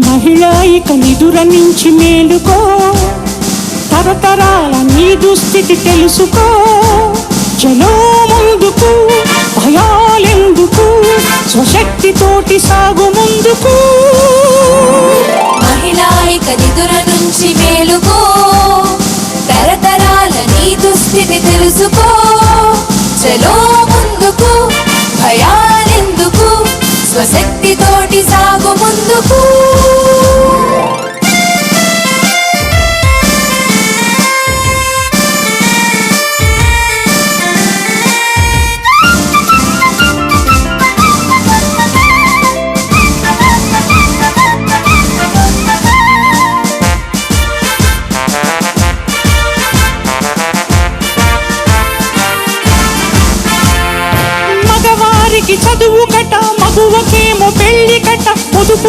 మహిళా ఇక నిదుర నుంచి మేలుకో, తరతరాల నీ దుస్థితి తెలుసుకో. చలో ముందుకు, భయాలెందుకు, స్వశక్తితోటి సాగు ముందుకు. మహిళా ఇక నిదుర నుంచి మేలుకో, తరతరాల నీ దుస్థితి తెలుసుకో. చలో ముందుకు, భయాలెందుకు, స్వశక్తితోటి సాగు